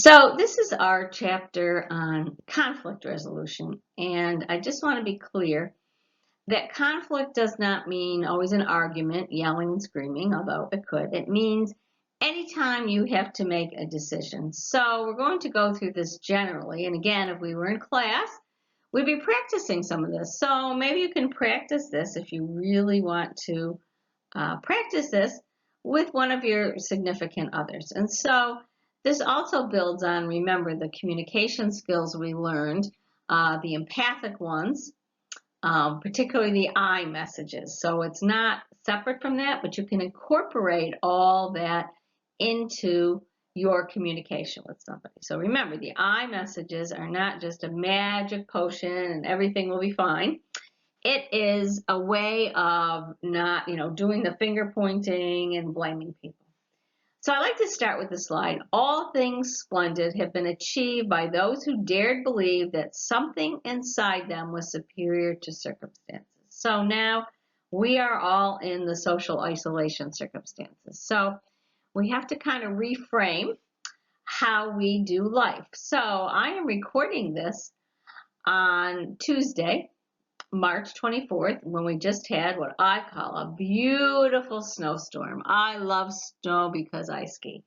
So this is our chapter on conflict resolution, and I just want to be clear that conflict does not mean always an argument, yelling and screaming, although it could. It means anytime you have to make a decision. So we're going to go through this generally, and again, if we were in class, we'd be practicing some of this. So maybe you can practice this if you really want to practice this with one of your significant others. And so this also builds on, remember, the communication skills we learned, the empathic ones, particularly the I messages. So it's not separate from that, but you can incorporate all that into your communication with somebody. So remember, the I messages are not just a magic potion and everything will be fine. It is a way of not, doing the finger pointing and blaming people. So I like to start with the slide. All things splendid have been achieved by those who dared believe that something inside them was superior to circumstances. So now we are all in the social isolation circumstances. So we have to kind of reframe how we do life. So I am recording this on Tuesday, March 24th, when we just had what I call a beautiful snowstorm. I love snow because I ski.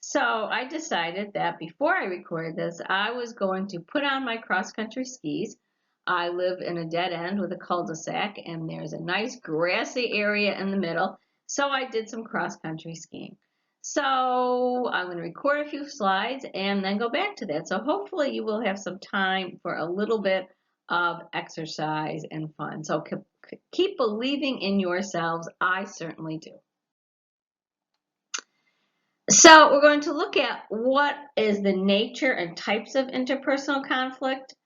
So I decided that before I recorded this, I was going to put on my cross-country skis. I live in a dead end with a cul-de-sac, and there's a nice grassy area in the middle. So I did some cross-country skiing. So I'm going to record a few slides and then go back to that. So hopefully you will have some time for a little bit of exercise and fun. So keep believing in yourselves. I certainly do. So we're going to look at what is the nature and types of interpersonal conflict,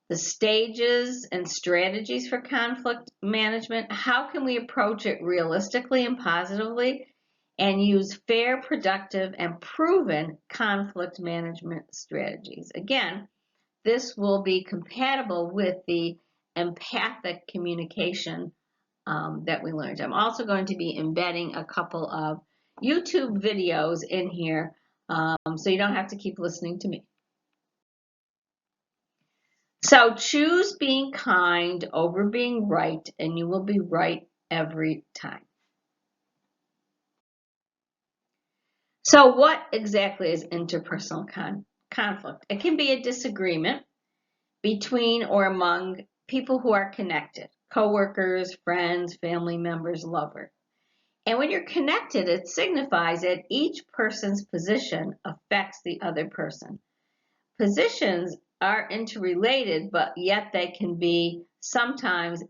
the stages and strategies for conflict management. How can we approach it realistically and positively and use fair, productive, and proven conflict management strategies? Again, this will be compatible with the empathic communication that we learned. I'm also going to be embedding a couple of YouTube videos in here so you don't have to keep listening to me. So choose being kind over being right, and you will be right every time. So what exactly is interpersonal conflict? It can be a disagreement between or among people who are connected, coworkers, friends, family members, lovers. And when you're connected, it signifies that each person's position affects the other person. Positions are interrelated, but yet they can be sometimes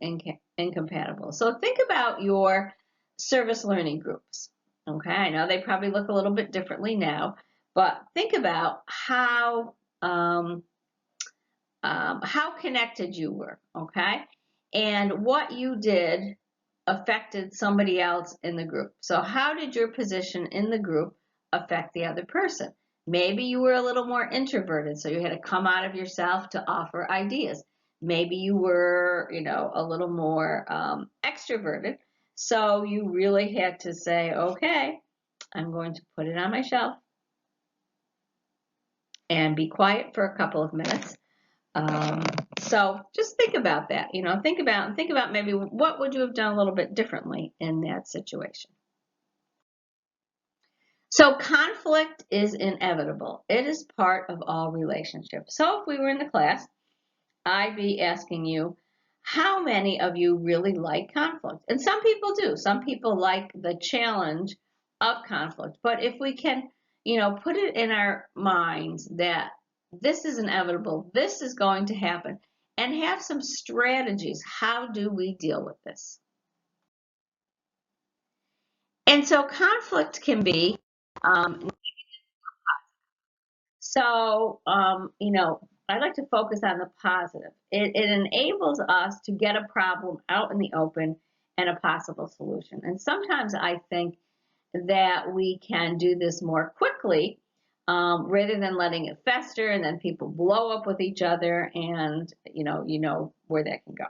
incompatible. So think about your service learning groups. Okay, I know they probably look a little bit differently now, but think about how connected you were, okay? And what you did affected somebody else in the group. So how did your position in the group affect the other person? Maybe you were a little more introverted, so you had to come out of yourself to offer ideas. Maybe you were, a little more extroverted, so you really had to say, okay, I'm going to put it on my shelf and be quiet for a couple of minutes. So just think about that, think about maybe what would you have done a little bit differently in that situation. So conflict is inevitable. It is part of all relationships. So if we were in the class, I'd be asking you, how many of you really like conflict? And some people do. Some people like the challenge of conflict. But if we can, put it in our minds that this is inevitable, this is going to happen, and have some strategies. How do we deal with this? And so conflict can be, I like to focus on the positive. It enables us to get a problem out in the open and a possible solution. And sometimes I think that we can do this more quickly rather than letting it fester and then people blow up with each other, and you know where that can go.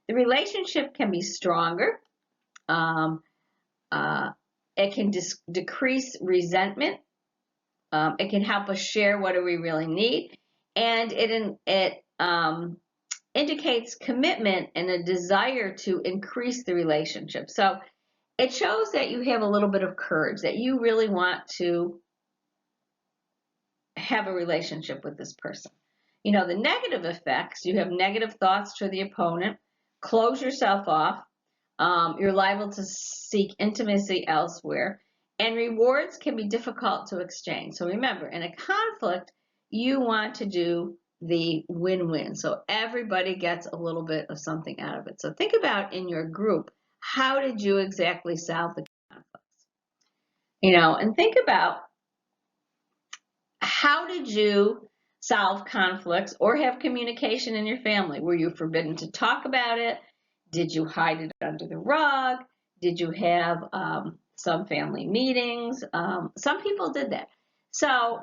The relationship can be stronger. It can decrease resentment It can help us share what do we really need, and it indicates commitment and a desire to increase the relationship. So it shows that you have a little bit of courage, that you really want to have a relationship with this person. You know, the negative effects, you have negative thoughts to the opponent, close yourself off, you're liable to seek intimacy elsewhere, and rewards can be difficult to exchange. So remember, in a conflict, you want to do the win-win. So everybody gets a little bit of something out of it. So think about in your group, how did you exactly solve the conflicts? You know, and think about how did you solve conflicts or have communication in your family? Were you forbidden to talk about it? Did you hide it under the rug? Did you have some family meetings? Some people did that. So,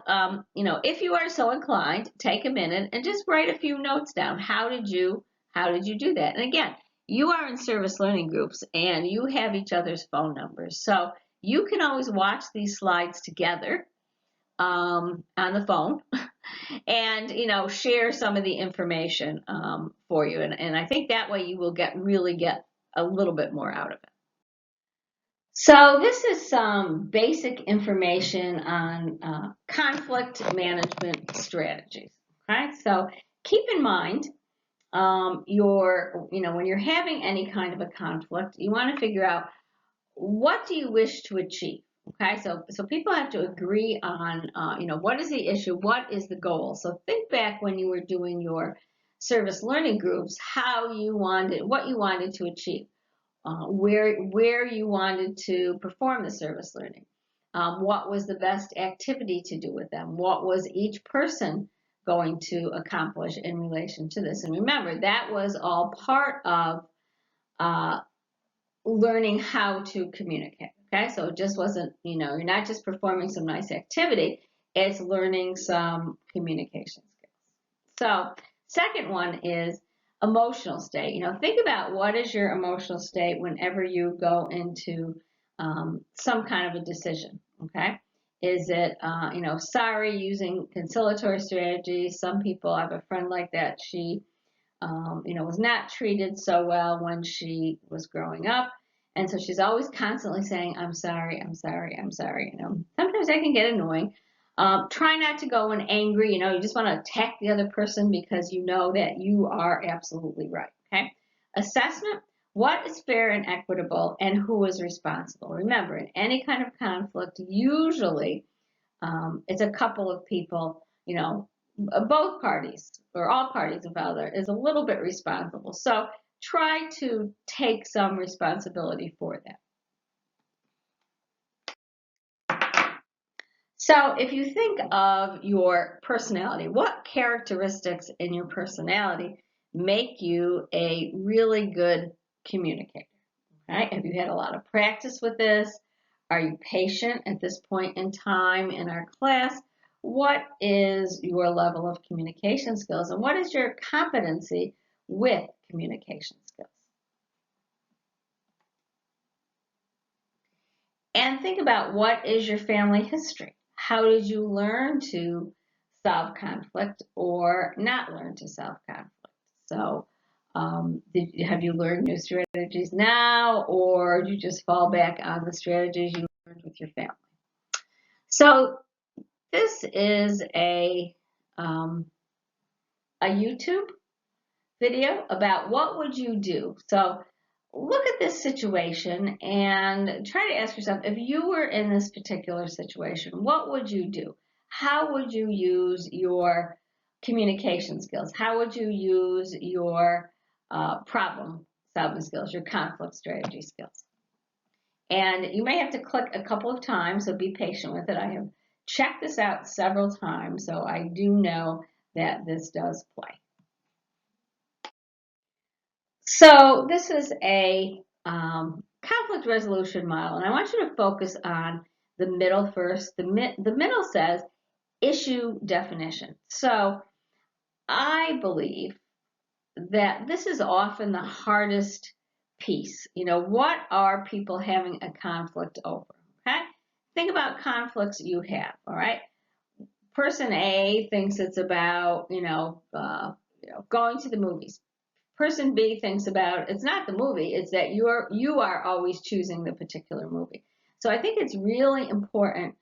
you know, if you are so inclined, take a minute and just write a few notes down. How did you do that? And again, you are in service learning groups and you have each other's phone numbers. So you can always watch these slides together on the phone and, you know, share some of the information for you. And I think that way you will really get a little bit more out of it. So this is some basic information on conflict management strategies. Okay, so keep in mind when you're having any kind of a conflict, you want to figure out what do you wish to achieve. Okay, so people have to agree on what is the issue, what is the goal. So think back when you were doing your service learning groups, what you wanted to achieve. Where you wanted to perform the service learning, what was the best activity to do with them, what was each person going to accomplish in relation to this. And remember, that was all part of learning how to communicate. Okay, so it just wasn't, you're not just performing some nice activity, it's learning some communication skills. So second one is emotional state. Think about what is your emotional state whenever you go into some kind of a decision. Okay, is it sorry, using conciliatory strategies? Some people, I have a friend like that. She was not treated so well when she was growing up, and so she's always constantly saying, "I'm sorry, I'm sorry, I'm sorry." Sometimes that can get annoying. Try not to go in angry. You just want to attack the other person because you know that you are absolutely right. Okay. Assessment: what is fair and equitable, and who is responsible? Remember, in any kind of conflict, usually it's a couple of people. Both parties or all parties involved is a little bit responsible. So try to take some responsibility for that. So if you think of your personality, what characteristics in your personality make you a really good communicator? Okay? Have you had a lot of practice with this? Are you patient at this point in time in our class? What is your level of communication skills, and what is your competency with communication skills? And think about what is your family history. How did you learn to solve conflict or not learn to solve conflict? So have you learned new strategies now, or do you just fall back on the strategies you learned with your family? So this is a YouTube video about what would you do. So look at this situation and try to ask yourself, if you were in this particular situation, what would you do? How would you use your communication skills? How would you use your problem solving skills, your conflict strategy skills? And you may have to click a couple of times, so be patient with it. I have checked this out several times, so I do know that this does play. So this is a conflict resolution model, and I want you to focus on the middle first. The middle says issue definition. So I believe that this is often the hardest piece. What are people having a conflict over? Okay, think about conflicts you have. All right, person A thinks it's about, going to the movies. Person B thinks about it's not the movie, it's that you are always choosing the particular movie. So I think it's really important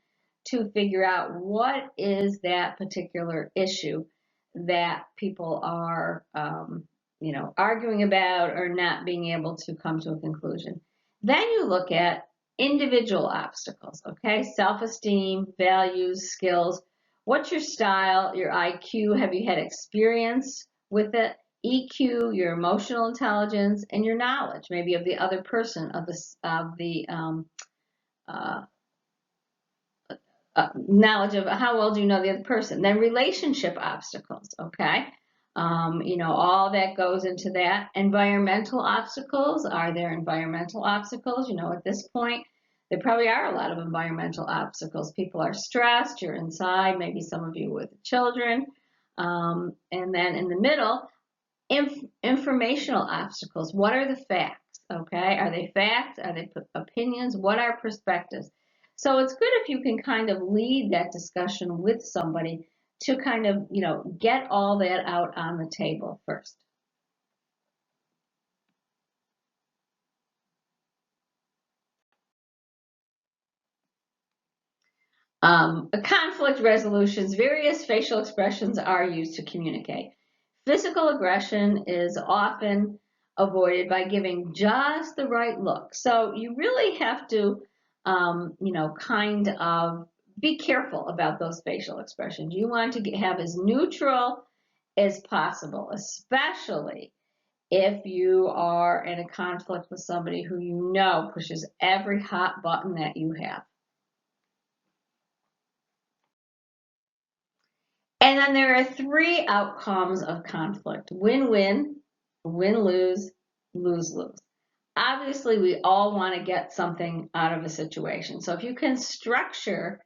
to figure out what is that particular issue that people are arguing about or not being able to come to a conclusion. Then you look at individual obstacles, okay? Self-esteem, values, skills. What's your style, your IQ? Have you had experience with it? EQ, your emotional intelligence, and your knowledge, maybe of the other person, uh, knowledge of how well do you know the other person. Then relationship obstacles, okay? All that goes into that. Environmental obstacles, are there environmental obstacles? At this point, there probably are a lot of environmental obstacles. People are stressed, you're inside, maybe some of you with children. And then in the middle, informational obstacles. What are the facts? Okay, are they facts? Are they opinions? What are perspectives? So it's good if you can kind of lead that discussion with somebody to kind of, get all that out on the table first. Conflict resolutions, various facial expressions are used to communicate. Physical aggression is often avoided by giving just the right look. So you really have to, kind of be careful about those facial expressions. You want to have as neutral as possible, especially if you are in a conflict with somebody who pushes every hot button that you have. And then there are three outcomes of conflict: win-win, win-lose, lose-lose. Obviously, we all want to get something out of a situation. So if you can structure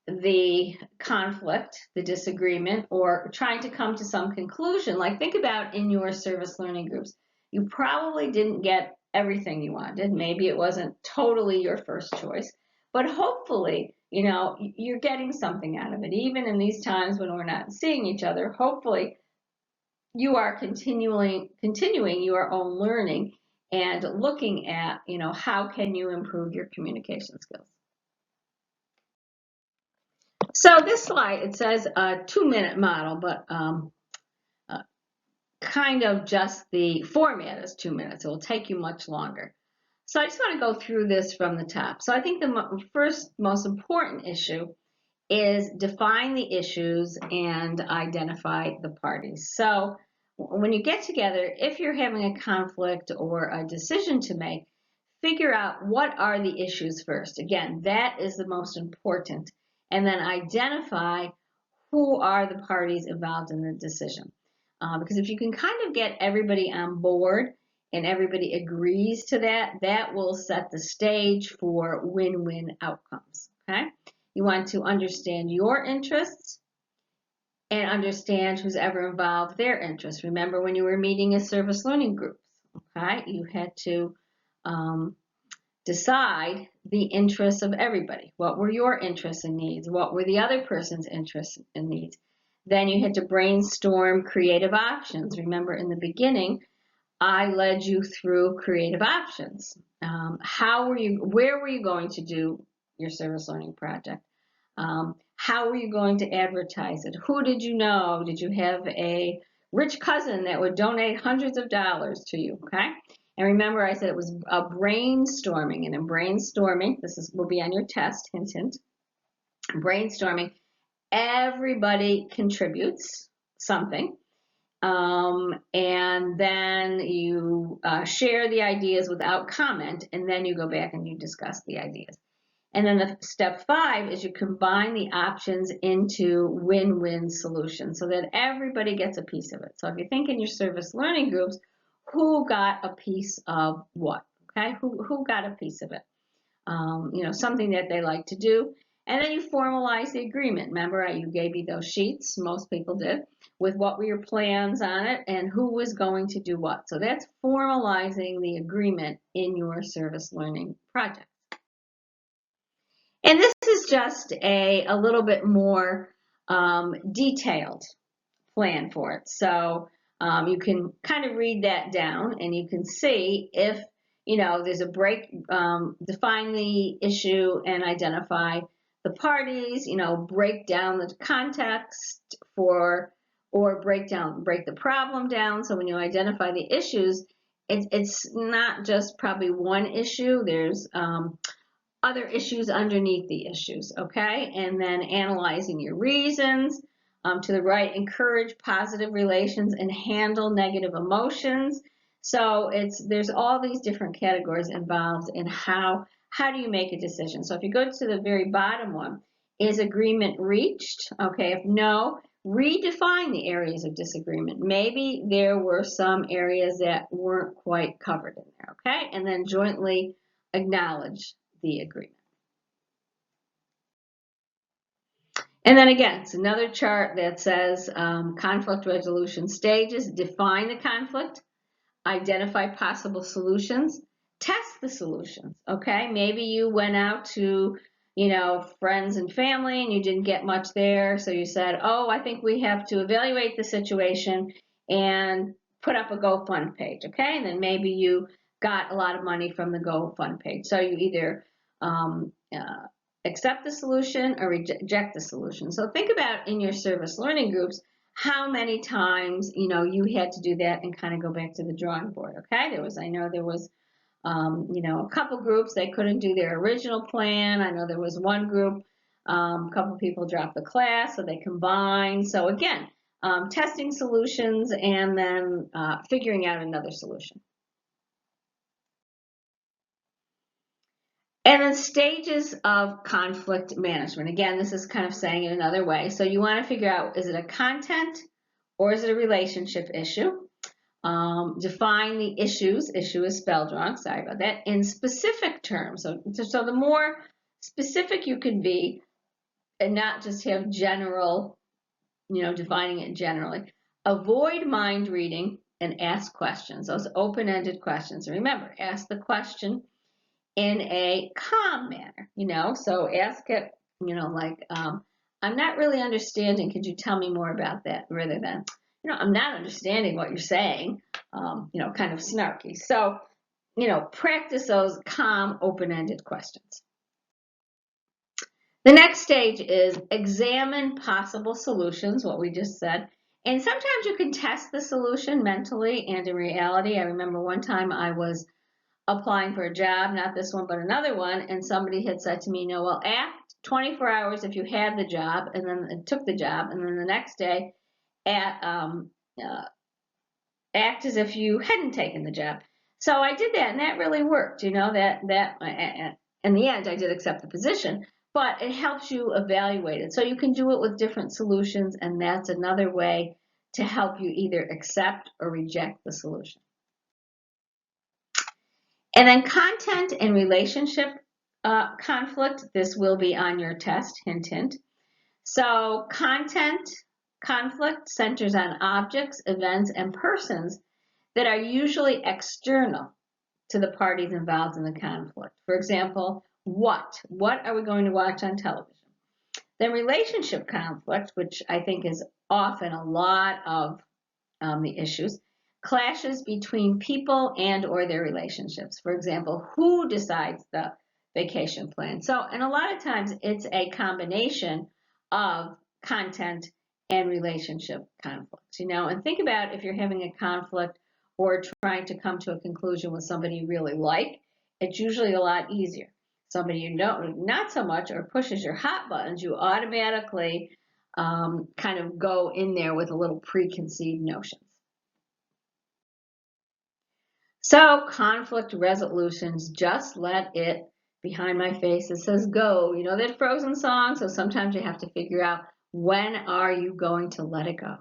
the conflict, the disagreement, or trying to come to some conclusion, like think about in your service learning groups, you probably didn't get everything you wanted. Maybe it wasn't totally your first choice, but hopefully, you're getting something out of it. Even in these times when we're not seeing each other, hopefully you are continuing your own learning and looking at, how can you improve your communication skills. So this slide, it says a 2-minute model, but kind of just the format is 2 minutes. It will take you much longer. So I just want to go through this from the top. So I think the first most important issue is define the issues and identify the parties. So when you get together, if you're having a conflict or a decision to make, figure out what are the issues first. Again, that is the most important. And then identify who are the parties involved in the decision. Because if you can kind of get everybody on board and everybody agrees to that, that will set the stage for win-win outcomes, okay? You want to understand your interests and understand who's ever involved their interests. Remember when you were meeting as service learning groups, okay? You had to decide the interests of everybody. What were your interests and needs? What were the other person's interests and needs? Then you had to brainstorm creative options. Remember in the beginning, I led you through creative options. Where were you going to do your service learning project? How were you going to advertise it? Who did you know? Did you have a rich cousin that would donate hundreds of dollars to you? Okay. And remember, I said it was a brainstorming, and in brainstorming, will be on your test, hint, hint. Brainstorming, everybody contributes something. And then you share the ideas without comment, and then you go back and you discuss the ideas. And then step 5 is you combine the options into win-win solutions so that everybody gets a piece of it. So if you think in your service learning groups, who got a piece of what? Okay, who got a piece of it? Something that they like to do. And then you formalize the agreement. Remember, you gave me those sheets, most people did, with what were your plans on it and who was going to do what. So that's formalizing the agreement in your service learning project. And this is just a little bit more detailed plan for it. So you can kind of read that down and you can see if, there's a break, define the issue and identify the parties, break down the context or break the problem down. So when you identify the issues, it's not just probably one issue. There's other issues underneath the issues, okay? And then analyzing your reasons. To the right, encourage positive relations and handle negative emotions. So there's all these different categories involved in how do you make a decision. So if you go to the very bottom one, is agreement reached? Okay, if no, redefine the areas of disagreement. Maybe there were some areas that weren't quite covered in there, okay? And then jointly acknowledge the agreement. And then again, it's another chart that says conflict resolution stages. Define the conflict, identify possible solutions, test the solutions, okay? Maybe you went out to, friends and family and you didn't get much there, so you said, oh, I think we have to evaluate the situation and put up a GoFund page, okay? And then maybe you got a lot of money from the GoFund page. So you either accept the solution or reject the solution. So think about in your service learning groups, how many times, you had to do that and kind of go back to the drawing board, okay? I know there was, a couple groups, they couldn't do their original plan. I know there was one group, a couple people dropped the class, so they combined. So again, testing solutions and then figuring out another solution. And then stages of conflict management. Again, this is kind of saying it another way. So you want to figure out, is it a content or is it a relationship issue? Define the issues. Issue is spelled wrong, sorry about that, in specific terms. So the more specific you can be and not just have general, defining it generally. Avoid mind reading and ask questions, those open-ended questions. And remember, ask the question in a calm manner, so ask it, like, I'm not really understanding, could you tell me more about that, rather than, I'm not understanding what you're saying, kind of snarky. So, practice those calm, open-ended questions. The next stage is examine possible solutions, what we just said. And sometimes you can test the solution mentally and in reality. I remember one time I was applying for a job, not this one, but another one, and somebody had said to me, well, act 24 hours if you had the job, and then took the job, and then the next day, act as if you hadn't taken the job. So I did that, and that really worked. In the end, I did accept the position, but it helps you evaluate it. So you can do it with different solutions, and that's another way to help you either accept or reject the solution. And then content and relationship conflict, this will be on your test, hint, hint. So content conflict centers on objects, events, and persons that are usually external to the parties involved in the conflict. For example, what are we going to watch on television? Then relationship conflict, which I think is often a lot of the issues, clashes between people and or their relationships. For example, who decides the vacation plan? So, and a lot of times it's a combination of content and relationship conflicts, and think about if you're having a conflict or trying to come to a conclusion with somebody you really like, it's usually a lot easier. Somebody you know not so much or pushes your hot buttons, you automatically kind of go in there with a little preconceived notions. So conflict resolutions, just let it, behind my face it says go. That Frozen song, so sometimes you have to figure out, when are you going to let it go?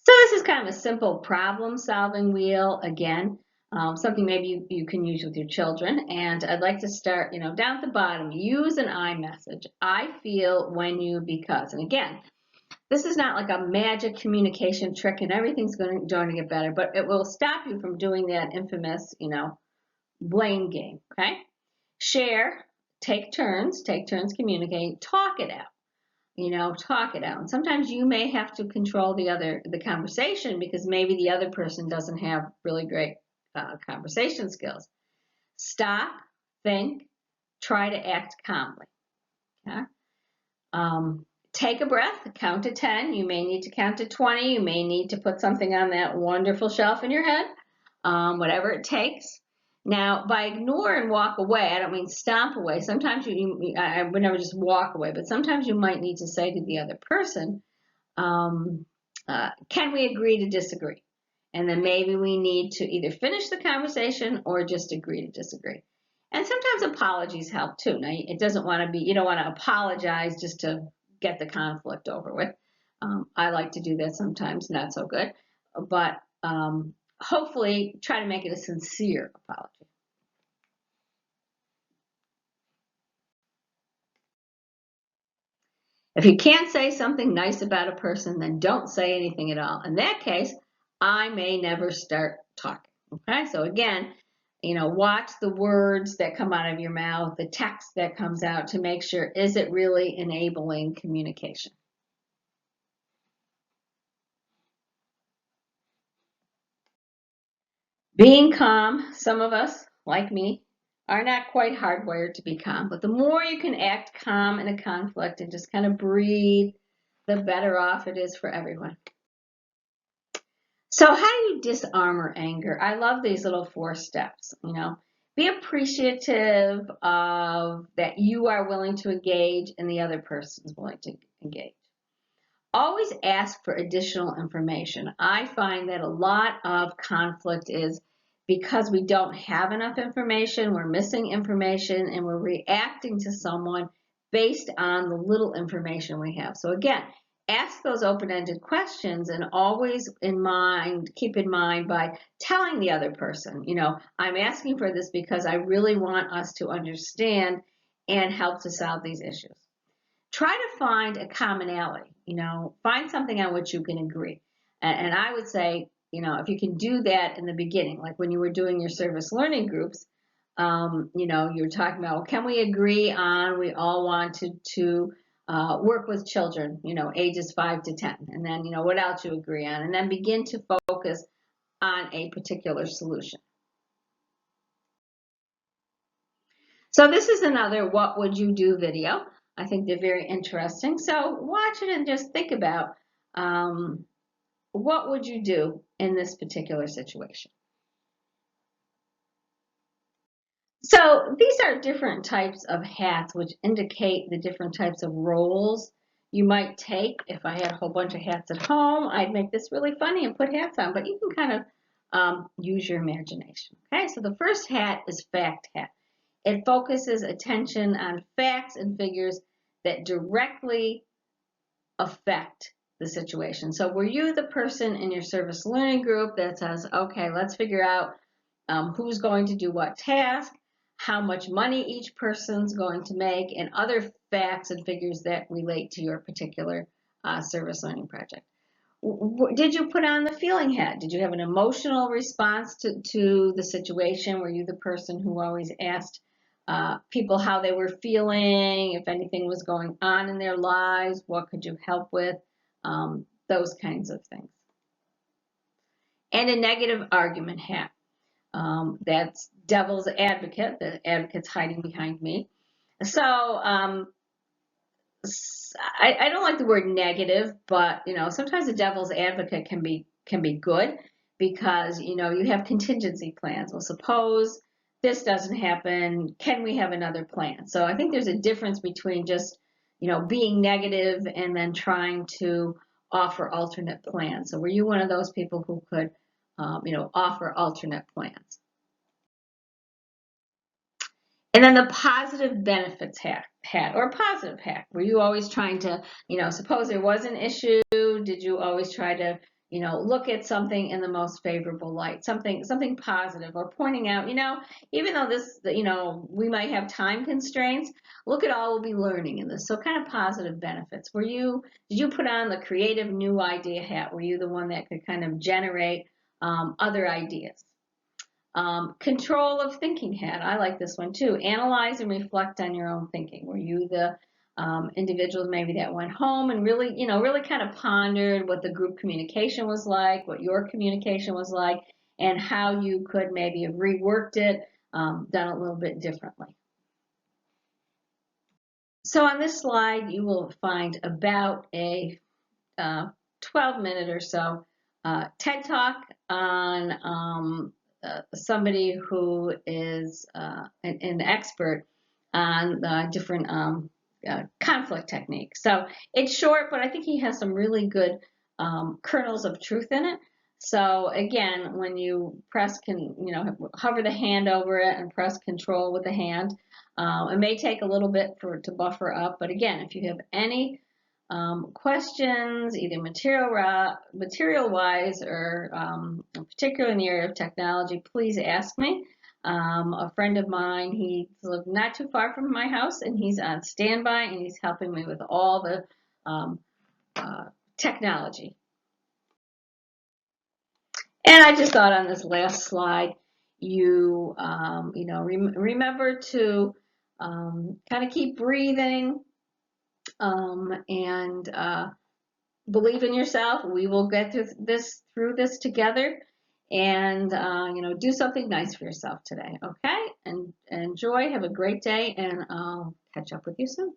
So this is kind of a simple problem solving wheel, again, something maybe you can use with your children. And I'd like to start, down at the bottom, use an I message. I feel, when you, because. And again, this is not like a magic communication trick and everything's going to get better, but it will stop you from doing that infamous, blame game, okay? Share, take turns communicating, talk it out. talk it out. And sometimes you may have to control the conversation because maybe the other person doesn't have really great conversation skills. Stop, think, try to act calmly. Okay? Take a breath, count to 10. You may need to count to 20. You may need to put something on that wonderful shelf in your head, whatever it takes. Now, by ignore and walk away, I don't mean stomp away. Sometimes I would never just walk away, but sometimes you might need to say to the other person, can we agree to disagree? And then maybe we need to either finish the conversation or just agree to disagree. And sometimes apologies help too. Now, it doesn't want to be, you don't want to apologize just to get the conflict over with. I like to do that sometimes, not so good. But hopefully try to make it a sincere apology. If you can't say something nice about a person, then don't say anything at all. In that case, I may never start talking. Okay, so again, watch the words that come out of your mouth, the text that comes out to make sure, is it really enabling communication? Being calm, some of us, like me, are not quite hardwired to be calm, but the more you can act calm in a conflict and just kind of breathe, the better off it is for everyone. So how do you disarm anger? I love these little 4 steps, Be appreciative of that you are willing to engage and the other person's willing to engage. Always ask for additional information. I find that a lot of conflict is because we don't have enough information, we're missing information, and we're reacting to someone based on the little information we have. So again, ask those open-ended questions and always keep in mind by telling the other person, I'm asking for this because I really want us to understand and help to solve these issues. Try to find a commonality, find something on which you can agree. And I would say, if you can do that in the beginning, like when you were doing your service learning groups, you're talking about, well, can we agree on we all wanted to work with children, ages 5 to 10, and then, what else you agree on, and then begin to focus on a particular solution. So this is another what would you do video. I think they're very interesting. So watch it and just think about what would you do in this particular situation. So these are different types of hats which indicate the different types of roles you might take. If I had a whole bunch of hats at home, I'd make this really funny and put hats on, but you can kind of use your imagination. Okay, so the first hat is fact hat. It focuses attention on facts and figures that directly affect the situation. So were you the person in your service learning group that says, okay, let's figure out who's going to do what task, how much money each person's going to make, and other facts and figures that relate to your particular service learning project. Did you put on the feeling hat? Did you have an emotional response to the situation? Were you the person who always asked people how they were feeling, if anything was going on in their lives, what could you help with, those kinds of things? And a negative argument hat. That's devil's advocate. The advocate's hiding behind me. So I don't like the word negative, but sometimes a devil's advocate can be good because you have contingency plans. Well, suppose this doesn't happen, can we have another plan? So I think there's a difference between just being negative and then trying to offer alternate plans. So were you one of those people who could offer alternate plans? And then the positive benefits hat or positive hat. Were you always trying to, suppose there was an issue, did you always try to, look at something in the most favorable light, something positive, or pointing out, even though this, we might have time constraints, look at all we'll be learning in this. So kind of positive benefits. Did you put on the creative new idea hat? Were you the one that could kind of generate other ideas? Control of thinking hat. I like this one too. Analyze and reflect on your own thinking. Were you the individuals maybe that went home and really, really kind of pondered what the group communication was like, what your communication was like, and how you could maybe have reworked it, done a little bit differently. So on this slide, you will find about a 12-minute or so TED Talk on somebody who is an expert on different conflict techniques. So it's short, but I think he has some really good kernels of truth in it. So again, when you hover the hand over it and press control with the hand, it may take a little bit to buffer up. But again, if you have any questions, either material-wise or particularly in the area of technology, please ask me. A friend of mine, he's not too far from my house, and he's on standby, and he's helping me with all the technology. And I just thought on this last slide, remember to kind of keep breathing and believe in yourself. We will get through this together, and do something nice for yourself today. Okay, and enjoy. Have a great day, and I'll catch up with you soon.